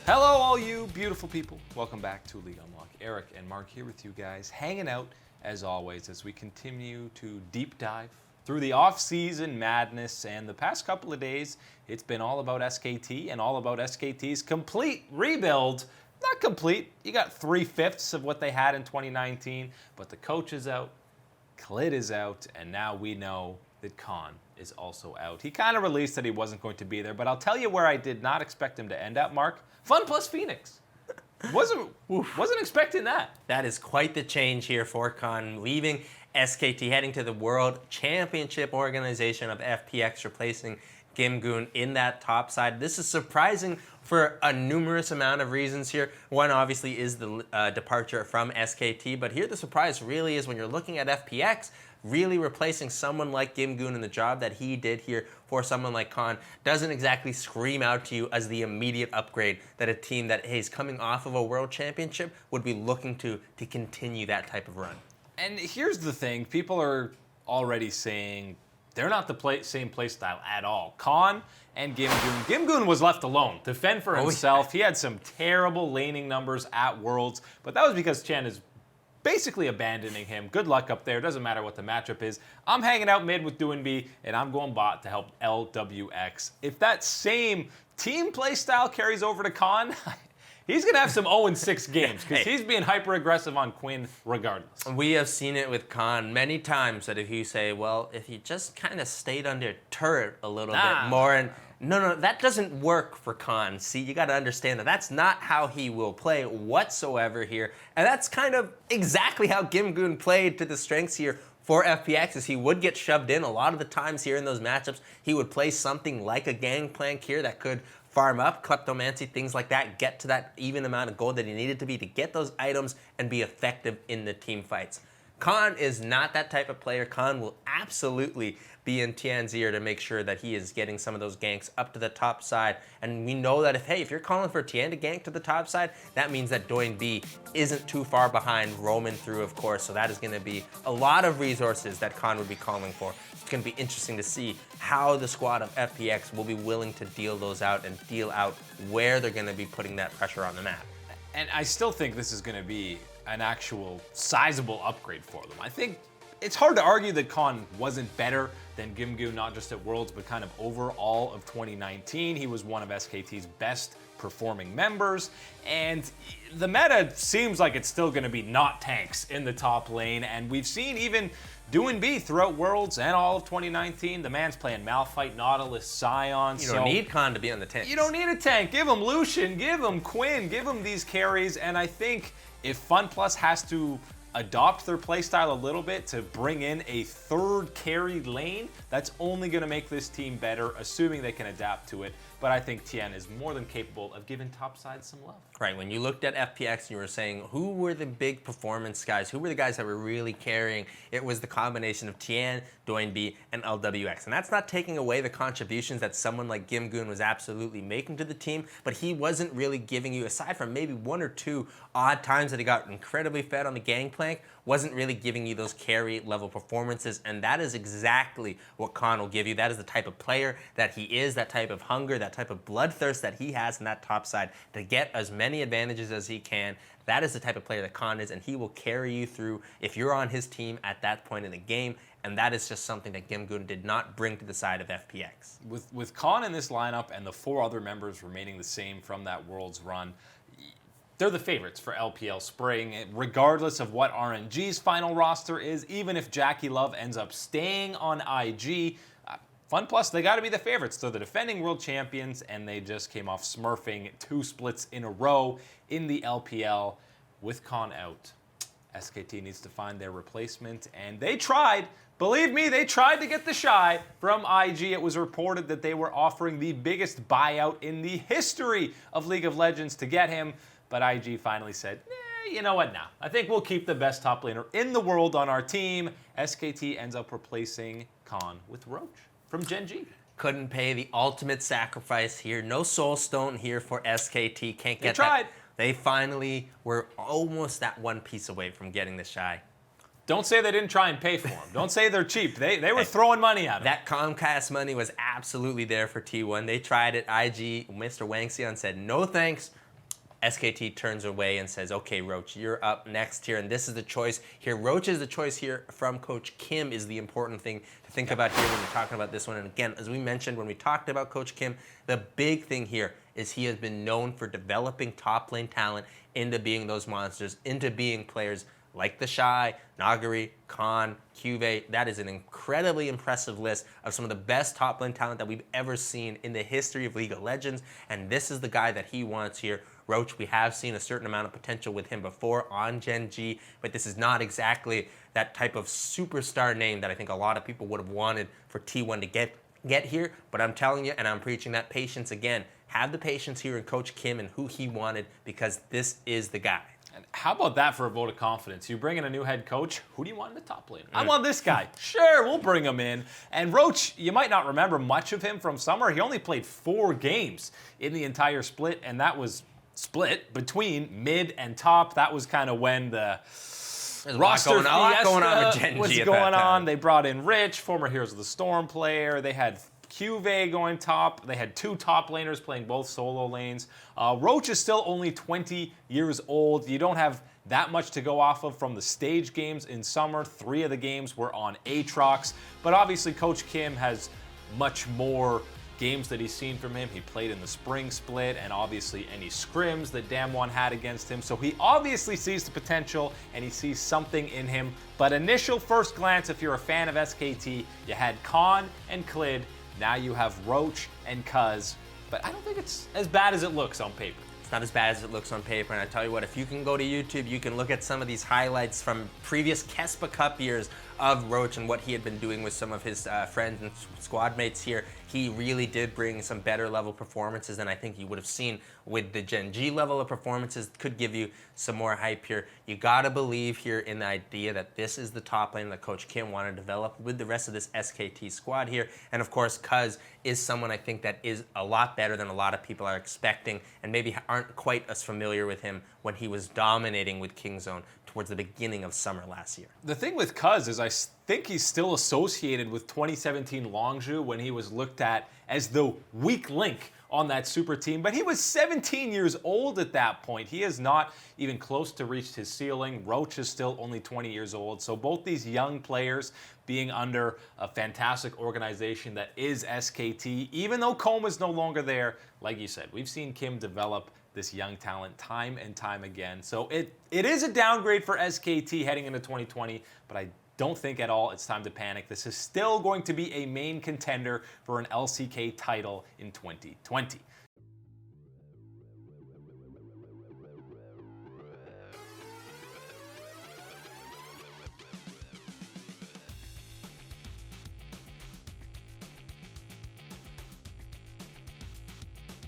Hello, all you beautiful people. Welcome back to League Unlock. Eric and Mark here with you guys, hanging out as always as we continue to deep dive through the off-season madness. And the past couple of days, it's been all about SKT and all about SKT's complete rebuild. Not complete. You got 3/5 of what they had in 2019, but the coach is out, Khalid is out, and now we know that Khan is also out. He kind of released that he wasn't going to be there, but I'll tell you where I did not expect him to end up, Mark. Fun plus Phoenix. Wasn't expecting that. That is quite the change here for Khan, leaving SKT, heading to the World Championship organization of FPX, replacing Gimgoon in that top side. This is surprising for a numerous amount of reasons here. One obviously is the departure from SKT, but here the surprise really is when you're looking at FPX, really replacing someone like Gimgoon in the job that he did here for someone like Khan doesn't exactly scream out to you as the immediate upgrade that a team that is coming off of a world championship would be looking to continue that type of run. And here's the thing, people are already saying they're not the same play style at all. Khan and Gimgoon. Gimgoon was left alone to fend for himself. He had some terrible laning numbers at Worlds, but that was because Chen is basically abandoning him. Good luck up there. Doesn't matter what the matchup is. I'm hanging out mid with Doinb, and I'm going bot to help LWX. If that same team play style carries over to Khan, he's going to have some 0-6 games because he's being hyper-aggressive on Quinn regardless. We have seen it with Khan many times that if you say, well, if you just kind of stayed under turret a little bit more, and no, that doesn't work for Khan. See, you got to understand that that's not how he will play whatsoever here. And that's kind of exactly how Gimgoon played to the strengths here for FPX, is he would get shoved in a lot of the times here in those matchups. He would play something like a Gangplank here that could farm up, kleptomancy, things like that, get to that even amount of gold that he needed to be to get those items and be effective in the team fights. Khan is not that type of player. Khan will absolutely be in Tian's ear to make sure that he is getting some of those ganks up to the top side. And we know that if you're calling for Tian to gank to the top side, that means that Doinb isn't too far behind, roaming through, of course. So that is going to be a lot of resources that Khan would be calling for. It's going to be interesting to see how the squad of FPX will be willing to deal those out and deal out where they're going to be putting that pressure on the map. And I still think this is going to be an actual sizable upgrade for them. I think it's hard to argue that Khan wasn't better than Gimgoon, not just at Worlds, but kind of overall of 2019. He was one of SKT's best performing members, and the meta seems like it's still going to be not tanks in the top lane, and we've seen even Doinb throughout Worlds and all of 2019. The man's playing Malphite, Nautilus, Scion. You don't need Khan to be on the tank. You don't need a tank. Give him Lucian, give him Quinn, give him these carries, and I think if FunPlus has to adopt their playstyle a little bit to bring in a third carry lane, that's only going to make this team better, assuming they can adapt to it. But I think Tian is more than capable of giving topside some love. Right, when you looked at FPX and you were saying, who were the big performance guys? Who were the guys that were really carrying? It was the combination of Tian, Doinb, and LWX. And that's not taking away the contributions that someone like Gimgoon was absolutely making to the team, but he wasn't really giving you, aside from maybe one or two odd times that he got incredibly fed on the Gangplank, wasn't really giving you those carry level performances, and that is exactly what Khan will give you. That is the type of player that he is, that type of hunger, that type of bloodthirst that he has in that top side to get as many advantages as he can. That is the type of player that Khan is, and he will carry you through if you're on his team at that point in the game, and that is just something that Gimgoon did not bring to the side of FPX. With Khan in this lineup and the 4 other members remaining the same from that Worlds run, they're the favorites for LPL Spring, regardless of what RNG's final roster is. Even if Jackie Love ends up staying on IG, FunPlus, they got to be the favorites. They're the defending world champions, and they just came off smurfing 2 splits in a row in the LPL. With Khan out, SKT needs to find their replacement, and they tried. Believe me, they tried to get the Shy from IG. It was reported that they were offering the biggest buyout in the history of League of Legends to get him, but IG finally said, you know what, now I think we'll keep the best top laner in the world on our team. SKT ends up replacing Khan with Roach from Gen G. Couldn't pay the ultimate sacrifice here. No soul stone here for SKT. Can't get They tried. that. They finally were almost that one piece away from getting the Shy. Don't say they didn't try and pay for them. Don't say they're cheap. They were throwing money at them. That Comcast money was absolutely there for T1. They tried it. IG, Mr. Wangxian said, no thanks. SKT turns away and says, okay, Roach, you're up next here, and this is the choice here. Roach is the choice here from Coach Kim is the important thing to think about here when you're talking about this one. And again, as we mentioned when we talked about Coach Kim, the big thing here is he has been known for developing top lane talent into being those monsters, into being players like the Shy, Nagari, Khan, Cuvee. That is an incredibly impressive list of some of the best top lane talent that we've ever seen in the history of League of Legends, and this is the guy that he wants here. Roach, we have seen a certain amount of potential with him before on Gen G, but this is not exactly that type of superstar name that I think a lot of people would have wanted for T1 to get here. But I'm telling you, and I'm preaching that patience again, have the patience here in Coach Kim and who he wanted, because this is the guy. And how about that for a vote of confidence? You bring in a new head coach, who do you want in the top lane? I want this guy. Sure, we'll bring him in. And Roach, you might not remember much of him from summer. He only played 4 games in the entire split, and that was split between mid and top. That was kind of when the roster a lot going on with Gen G was at going that time. on. They brought in Rich, former Heroes of the Storm player. They had Cuvee going top. They had 2 top laners playing both solo lanes. Roach is still only 20 years old. You don't have that much to go off of from the stage games in summer. 3 of the games were on Aatrox. But obviously, Coach Kim has much more games that he's seen from him. He played in the spring split and obviously any scrims that Damwon had against him. So he obviously sees the potential and he sees something in him. But initial first glance, if you're a fan of SKT, you had Khan and Clid. Now you have Roach and Cuz. But I don't think it's as bad as it looks on paper. It's not as bad as it looks on paper, and I tell you what, if you can go to YouTube, you can look at some of these highlights from previous Kespa Cup years of Roach and what he had been doing with some of his friends and squad mates here. He really did bring some better level performances than I think you would have seen with the Gen G level of performances. Could give you some more hype here. You gotta believe here in the idea that this is the top lane that Coach Kim wanted to develop with the rest of this SKT squad here. And of course, Cuz is someone I think that is a lot better than a lot of people are expecting and maybe aren't quite as familiar with him when he was dominating with Kingzone towards the beginning of summer last year. The thing with Cuz is I think he's still associated with 2017 Longzhu when he was looked at as the weak link on that super team, but he was 17 years old at that point. He has not even close to reached his ceiling. Roach is still only 20 years old. So both these young players being under a fantastic organization that is SKT, even though Coma is no longer there, like you said, we've seen Kim develop this young talent time and time again. So it is a downgrade for SKT heading into 2020, but I don't think at all it's time to panic. This is still going to be a main contender for an LCK title in 2020.